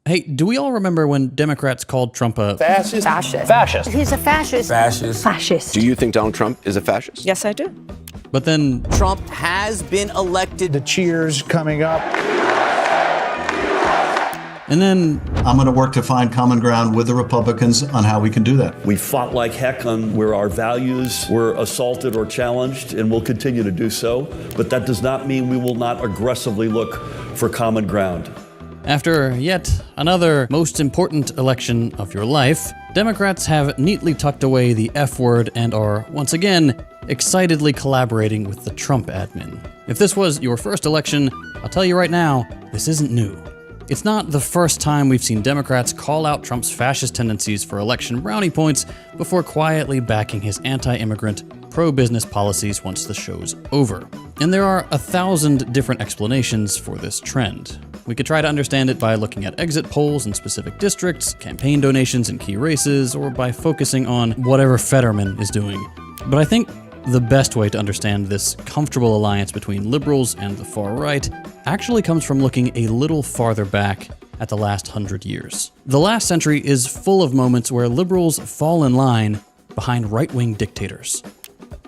Hey, do we all remember when Democrats called Trump a fascist? Fascist. He's a fascist. Fascist. Do you think Donald Trump is a fascist? Yes, I do. But then Trump has been elected. The cheers coming up. And then I'm going to work to find common ground with the Republicans on how we can do that. We fought like heck on where our values were assaulted or challenged, and we'll continue to do so. But that does not mean we will not aggressively look for common ground. after yet another most important election of your life, Democrats have neatly tucked away the F word and are, once again, excitedly collaborating with the Trump admin. If this was your first election, I'll tell you right now, this isn't new. It's not the first time we've seen Democrats call out Trump's fascist tendencies for election brownie points before quietly backing his anti-immigrant, pro-business policies once the show's over. And there are 1,000 different explanations for this trend. We could try to understand it by looking at exit polls in specific districts, campaign donations in key races, or by focusing on whatever Fetterman is doing. But I think the best way to understand this comfortable alliance between liberals and the far right actually comes from looking a little farther back at the last 100 years. The last century is full of moments where liberals fall in line behind right-wing dictators.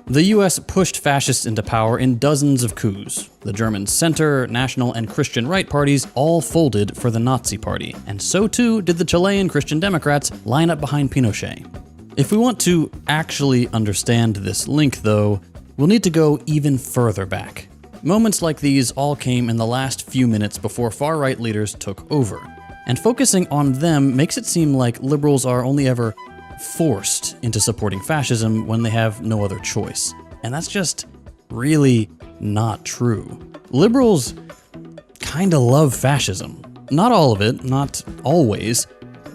The US pushed fascists into power in dozens of coups. The German center, national, and Christian right parties all folded for the Nazi Party, and so too did the Chilean Christian Democrats line up behind Pinochet. If we want to actually understand this link, though, we'll need to go even further back. Moments like these all came in the last few minutes before far-right leaders took over, and focusing on them makes it seem like liberals are only ever forced into supporting fascism when they have no other choice. And that's just really not true. Liberals kinda love fascism. Not all of it, not always,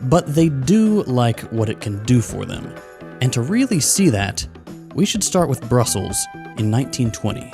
but they do like what it can do for them. And to really see that, we should start with Brussels in 1920.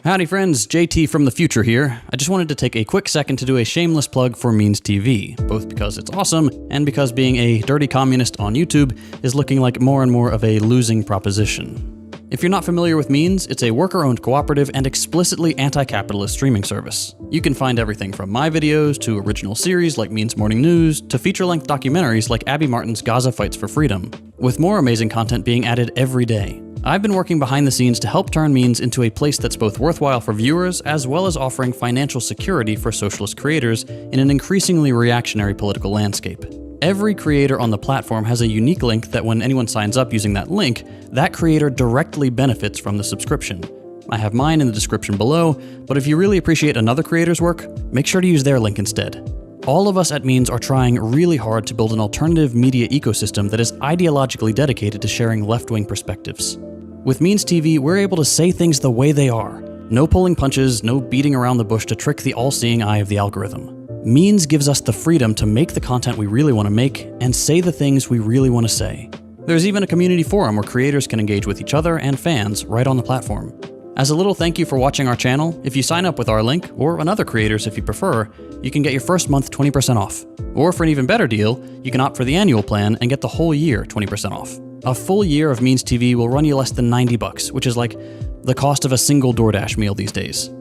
Howdy friends, JT from the future here. I just wanted to take a quick second to do a shameless plug for Means TV, both because it's awesome and because being a dirty communist on YouTube is looking like more and more of a losing proposition. If you're not familiar with Means, it's a worker-owned cooperative and explicitly anti-capitalist streaming service. You can find everything from my videos to original series like Means Morning News to feature-length documentaries like Abby Martin's Gaza Fights for Freedom, with more amazing content being added every day. I've been working behind the scenes to help turn Means into a place that's both worthwhile for viewers as well as offering financial security for socialist creators in an increasingly reactionary political landscape. Every creator on the platform has a unique link that when anyone signs up using that link, that creator directly benefits from the subscription. I have mine in the description below, but if you really appreciate another creator's work, make sure to use their link instead. All of us at Means are trying really hard to build an alternative media ecosystem that is ideologically dedicated to sharing left-wing perspectives. With Means TV, we're able to say things the way they are. No pulling punches, no beating around the bush to trick the all-seeing eye of the algorithm. Means gives us the freedom to make the content we really want to make and say the things we really want to say. There's even a community forum where creators can engage with each other and fans right on the platform. As a little thank you for watching our channel, if you sign up with our link, or another creator's if you prefer, you can get your first month 20% off. Or for an even better deal, you can opt for the annual plan and get the whole year 20% off. A full year of Means TV will run you less than $90, which is like the cost of a single DoorDash meal these days.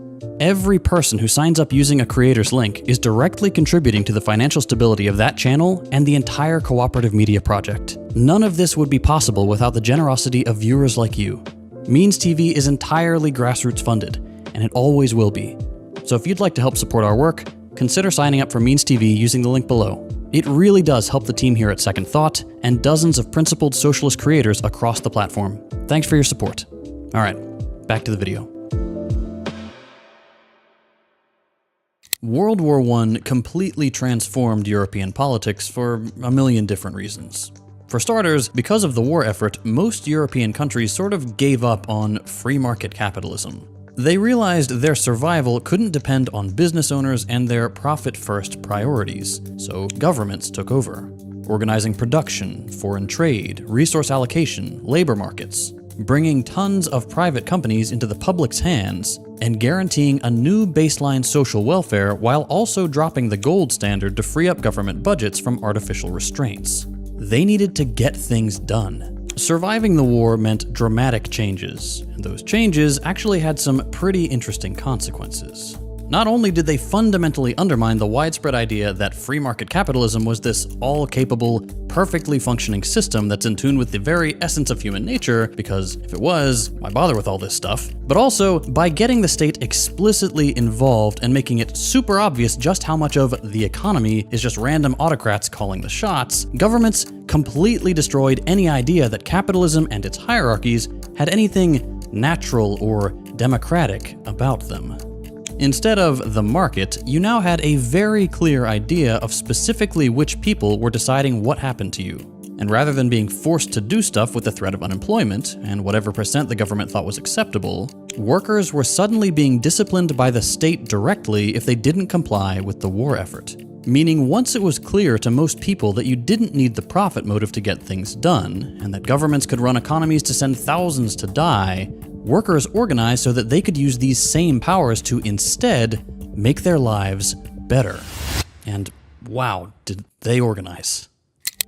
Every person who signs up using a creator's link is directly contributing to the financial stability of that channel and the entire cooperative media project. None of this would be possible without the generosity of viewers like you. Means TV is entirely grassroots funded, and it always will be. So if you'd like to help support our work, consider signing up for Means TV using the link below. It really does help the team here at Second Thought and dozens of principled socialist creators across the platform. Thanks for your support. All right, back to the video. World War I completely transformed European politics for a million different reasons. For starters, because of the war effort, most European countries sort of gave up on free market capitalism. They realized their survival couldn't depend on business owners and their profit-first priorities, so governments took over, organizing production, foreign trade, resource allocation, labor markets, bringing tons of private companies into the public's hands, and guaranteeing a new baseline social welfare while also dropping the gold standard to free up government budgets from artificial restraints. they needed to get things done. Surviving the war meant dramatic changes, and those changes actually had some pretty interesting consequences. Not only did they fundamentally undermine the widespread idea that free market capitalism was this all-capable, perfectly functioning system that's in tune with the very essence of human nature, because if it was, why bother with all this stuff? But also, by getting the state explicitly involved and making it super obvious just how much of the economy is just random autocrats calling the shots, governments completely destroyed any idea that capitalism and its hierarchies had anything natural or democratic about them. Instead of the market, you now had a very clear idea of specifically which people were deciding what happened to you. And rather than being forced to do stuff with the threat of unemployment, and whatever percent the government thought was acceptable, workers were suddenly being disciplined by the state directly if they didn't comply with the war effort. Meaning once it was clear to most people that you didn't need the profit motive to get things done, and that governments could run economies to send thousands to die, workers organized so that they could use these same powers to instead make their lives better. And wow, did they organize.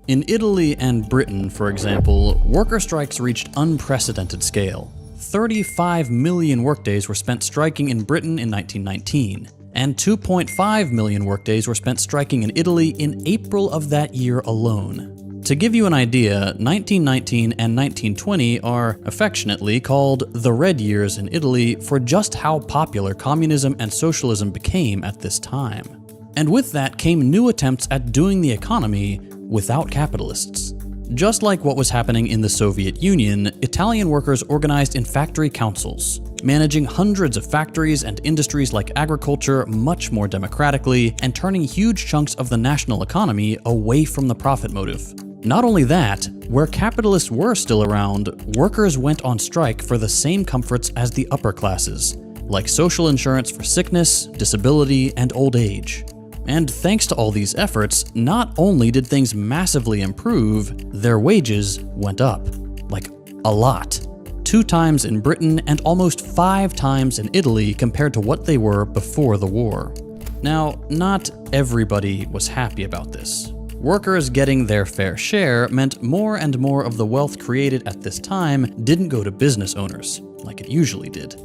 In Italy and Britain, for example, worker strikes reached unprecedented scale. 35 million workdays were spent striking in Britain in 1919, and 2.5 million workdays were spent striking in Italy in April of that year alone. To give you an idea, 1919 and 1920 are affectionately called the Red Years in Italy for just how popular communism and socialism became at this time. And with that came new attempts at doing the economy without capitalists. Just like what was happening in the Soviet Union, Italian workers organized in factory councils, managing hundreds of factories and industries like agriculture much more democratically, and turning huge chunks of the national economy away from the profit motive. Not only that, where capitalists were still around, workers went on strike for the same comforts as the upper classes, like social insurance for sickness, disability, and old age. And thanks to all these efforts, not only did things massively improve, their wages went up. Like, a lot. 2 times in Britain and almost 5 times in Italy compared to what they were before the war. Now, not everybody was happy about this. Workers getting their fair share meant more and more of the wealth created at this time didn't go to business owners, like it usually did.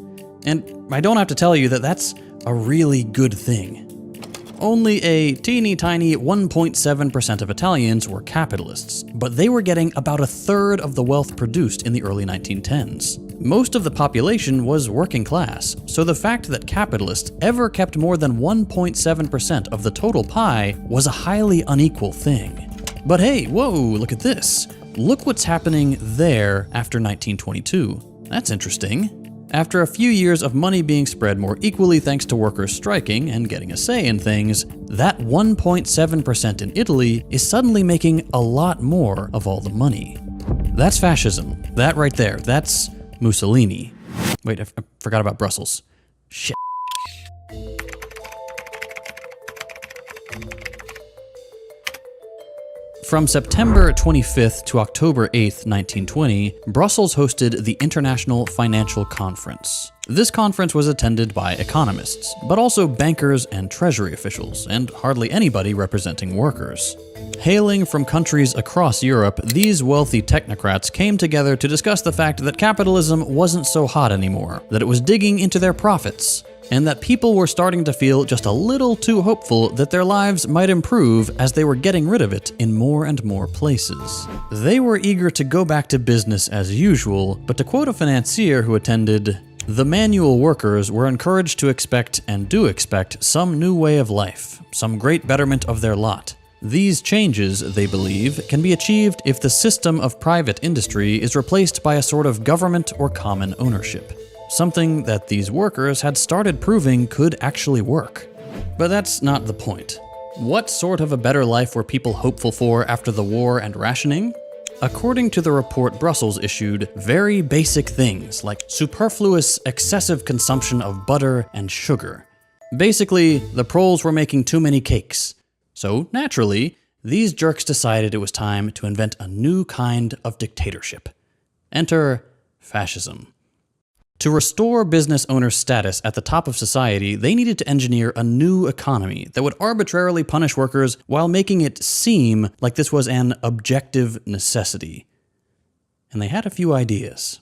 And I don't have to tell you that that's a really good thing. Only a teeny tiny 1.7% of Italians were capitalists, but they were getting about 1/3 of the wealth produced in the early 1910s. Most of the population was working class, so the fact that capitalists ever kept more than 1.7% of the total pie was a highly unequal thing. But hey, whoa, look at this. Look what's happening there after 1922. That's interesting. After a few years of money being spread more equally thanks to workers striking and getting a say in things, that 1.7% in Italy is suddenly making a lot more of all the money. That's fascism. That right there, that's Mussolini. Wait, I forgot about Brussels. Shit. From September 25th to October 8th, 1920, Brussels hosted the International Financial Conference. This conference was attended by economists, but also bankers and treasury officials, and hardly anybody representing workers. Hailing from countries across Europe, these wealthy technocrats came together to discuss the fact that capitalism wasn't so hot anymore, that it was digging into their profits, and that people were starting to feel just a little too hopeful that their lives might improve as they were getting rid of it in more and more places. They were eager to go back to business as usual, but to quote a financier who attended, "The manual workers were encouraged to expect and do expect some new way of life, some great betterment of their lot. These changes, they believe, can be achieved if the system of private industry is replaced by a sort of government or common ownership. Something that these workers had started proving could actually work." But that's not the point. What sort of a better life were people hopeful for after the war and rationing? According to the report Brussels issued, very basic things like superfluous, excessive consumption of butter and sugar. Basically, the proles were making too many cakes. So, naturally, these jerks decided it was time to invent a new kind of dictatorship. Enter fascism. To restore business owners' status at the top of society, they needed to engineer a new economy that would arbitrarily punish workers while making it seem like this was an objective necessity. And they had a few ideas.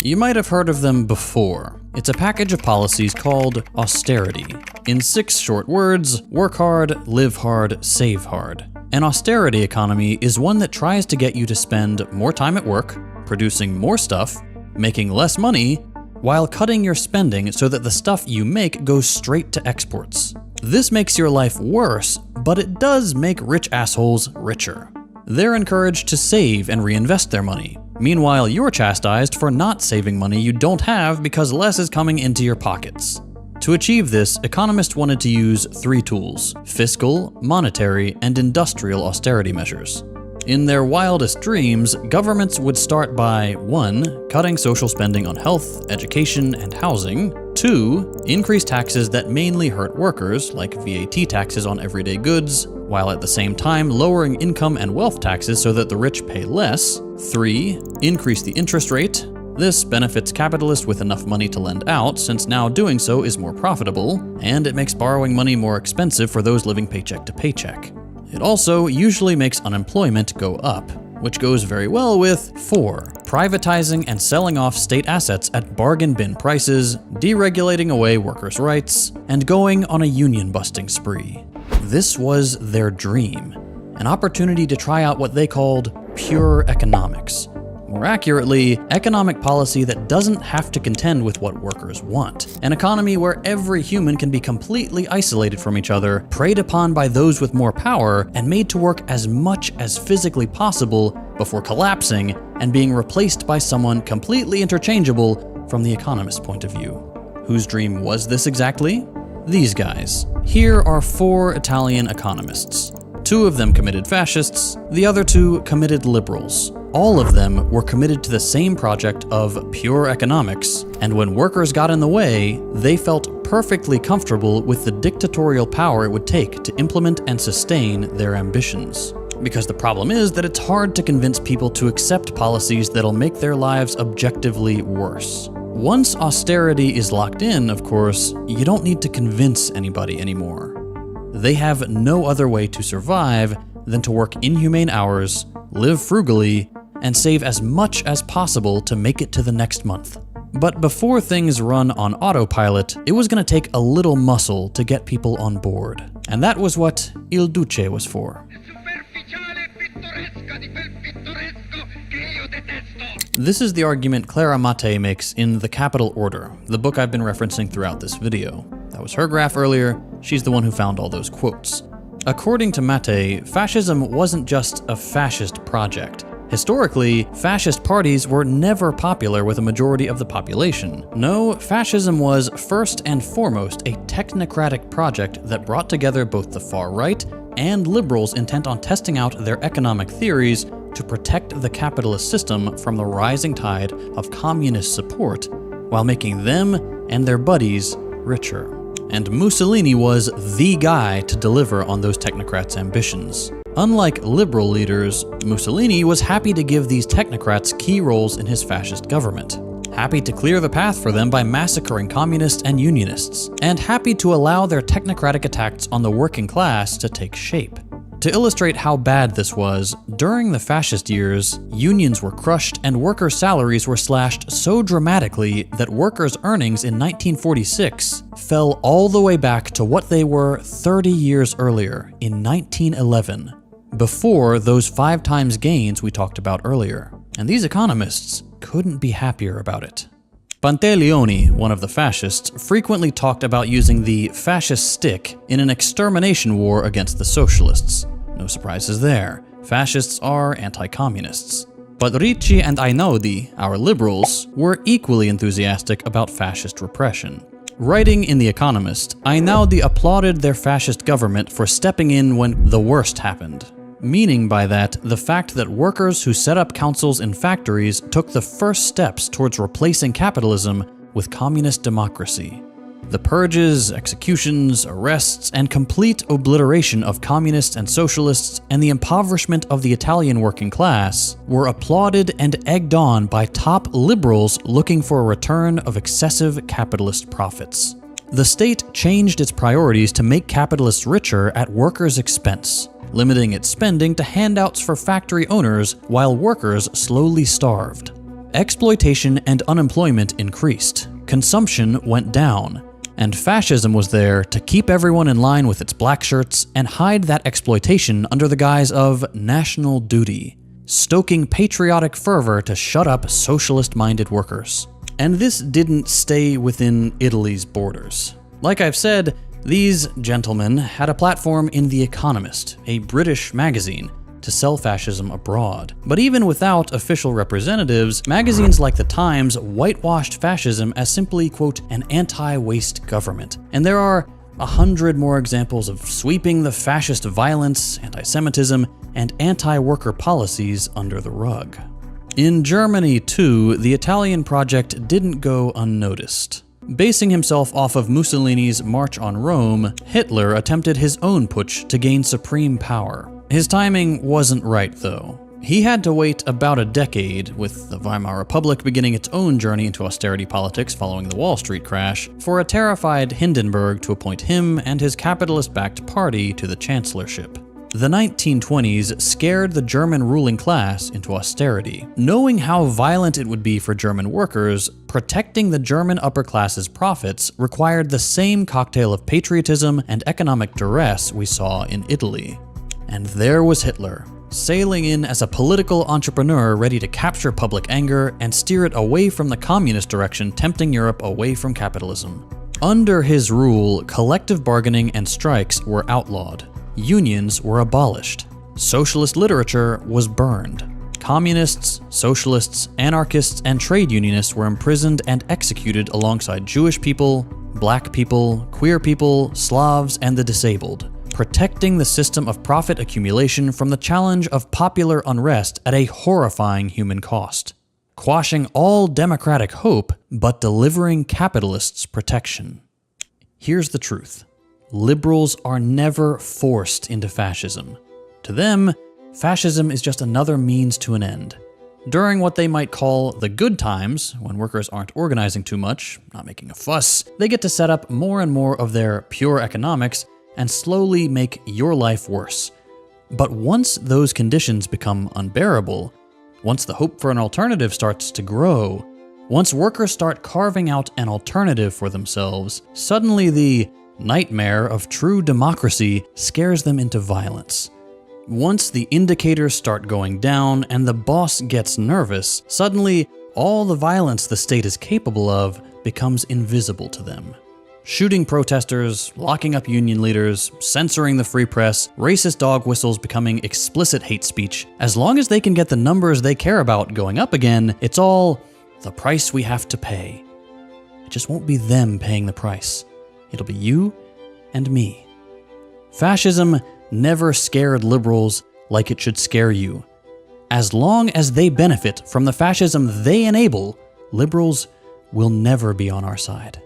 You might have heard of them before. It's a package of policies called austerity. In 6 short words, work hard, live hard, save hard. An austerity economy is one that tries to get you to spend more time at work, producing more stuff, making less money, while cutting your spending so that the stuff you make goes straight to exports. This makes your life worse, but it does make rich assholes richer. They're encouraged to save and reinvest their money. Meanwhile, you're chastised for not saving money you don't have because less is coming into your pockets. To achieve this, economists wanted to use 3 tools: fiscal, monetary, and industrial austerity measures. In their wildest dreams, governments would start by 1. Cutting social spending on health, education, and housing. 2. Increase taxes that mainly hurt workers, like VAT taxes on everyday goods, while at the same time lowering income and wealth taxes so that the rich pay less. 3. Increase the interest rate. This benefits capitalists with enough money to lend out, since now doing so is more profitable, and it makes borrowing money more expensive for those living paycheck to paycheck. It also usually makes unemployment go up, which goes very well with 4. Privatizing and selling off state assets at bargain bin prices, deregulating away workers' rights, and going on a union-busting spree. This was their dream, an opportunity to try out what they called pure economics. More accurately, economic policy that doesn't have to contend with what workers want. An economy where every human can be completely isolated from each other, preyed upon by those with more power, and made to work as much as physically possible before collapsing and being replaced by someone completely interchangeable from the economist's point of view. Whose dream was this exactly? These guys. Here are 4 Italian economists. 2 of them committed fascists, the other 2 committed liberals. All of them were committed to the same project of pure economics, and when workers got in the way, they felt perfectly comfortable with the dictatorial power it would take to implement and sustain their ambitions. Because the problem is that it's hard to convince people to accept policies that'll make their lives objectively worse. Once austerity is locked in, of course, you don't need to convince anybody anymore. They have no other way to survive than to work inhumane hours, live frugally, and save as much as possible to make it to the next month. But before things run on autopilot, it was going to take a little muscle to get people on board. And that was what Il Duce was for. This is the argument Clara Mattei makes in The Capital Order, the book I've been referencing throughout this video. That was her graph earlier. She's the one who found all those quotes. According to Mattei, fascism wasn't just a fascist project. Historically, fascist parties were never popular with a majority of the population. No, fascism was first and foremost a technocratic project that brought together both the far right and liberals intent on testing out their economic theories to protect the capitalist system from the rising tide of communist support, while making them and their buddies richer. And Mussolini was the guy to deliver on those technocrats' ambitions. Unlike liberal leaders, Mussolini was happy to give these technocrats key roles in his fascist government, happy to clear the path for them by massacring communists and unionists, and happy to allow their technocratic attacks on the working class to take shape. To illustrate how bad this was, during the fascist years, unions were crushed and workers' salaries were slashed so dramatically that workers' earnings in 1946 fell all the way back to what they were 30 years earlier, in 1911, before those 5 times gains we talked about earlier. And these economists couldn't be happier about it. Pantaleone, one of the fascists, frequently talked about using the fascist stick in an extermination war against the socialists. No surprises there. Fascists are anti-communists. But Ricci and Einaudi, our liberals, were equally enthusiastic about fascist repression. Writing in The Economist, Einaudi applauded their fascist government for stepping in when the worst happened. Meaning by that, the fact that workers who set up councils in factories took the first steps towards replacing capitalism with communist democracy. The purges, executions, arrests, and complete obliteration of communists and socialists and the impoverishment of the Italian working class were applauded and egged on by top liberals looking for a return of excessive capitalist profits. The state changed its priorities to make capitalists richer at workers' expense, limiting its spending to handouts for factory owners while workers slowly starved. Exploitation and unemployment increased, consumption went down, and fascism was there to keep everyone in line with its black shirts and hide that exploitation under the guise of national duty, stoking patriotic fervor to shut up socialist-minded workers. And this didn't stay within Italy's borders. Like I've said, these gentlemen had a platform in The Economist, a British magazine, to sell fascism abroad. But even without official representatives, magazines like The Times whitewashed fascism as simply, quote, an anti-waste government. And there are 100 more examples of sweeping the fascist violence, anti-Semitism, and anti-worker policies under the rug. In Germany, too, the Italian project didn't go unnoticed. Basing himself off of Mussolini's March on Rome, Hitler attempted his own putsch to gain supreme power. His timing wasn't right, though. He had to wait about a decade, with the Weimar Republic beginning its own journey into austerity politics following the Wall Street crash, for a terrified Hindenburg to appoint him and his capitalist-backed party to the chancellorship. The 1920s scared the German ruling class into austerity. Knowing how violent it would be for German workers, protecting the German upper class's profits required the same cocktail of patriotism and economic duress we saw in Italy. And there was Hitler, sailing in as a political entrepreneur ready to capture public anger and steer it away from the communist direction, tempting Europe away from capitalism. Under his rule, collective bargaining and strikes were outlawed. Unions were abolished. Socialist literature was burned. Communists, socialists, anarchists, and trade unionists were imprisoned and executed alongside Jewish people, black people, queer people, Slavs, and the disabled, protecting the system of profit accumulation from the challenge of popular unrest at a horrifying human cost, quashing all democratic hope but delivering capitalists protection. Here's the truth. Liberals are never forced into fascism. To them, fascism is just another means to an end. During what they might call the good times, when workers aren't organizing too much, not making a fuss, they get to set up more and more of their pure economics and slowly make your life worse. But once those conditions become unbearable, once the hope for an alternative starts to grow, once workers start carving out an alternative for themselves, suddenly the nightmare of true democracy scares them into violence. Once the indicators start going down and the boss gets nervous, suddenly all the violence the state is capable of becomes invisible to them. Shooting protesters, locking up union leaders, censoring the free press, racist dog whistles becoming explicit hate speech. As long as they can get the numbers they care about going up again, it's all the price we have to pay. It just won't be them paying the price. It'll be you and me. Fascism never scared liberals like it should scare you. As long as they benefit from the fascism they enable, liberals will never be on our side.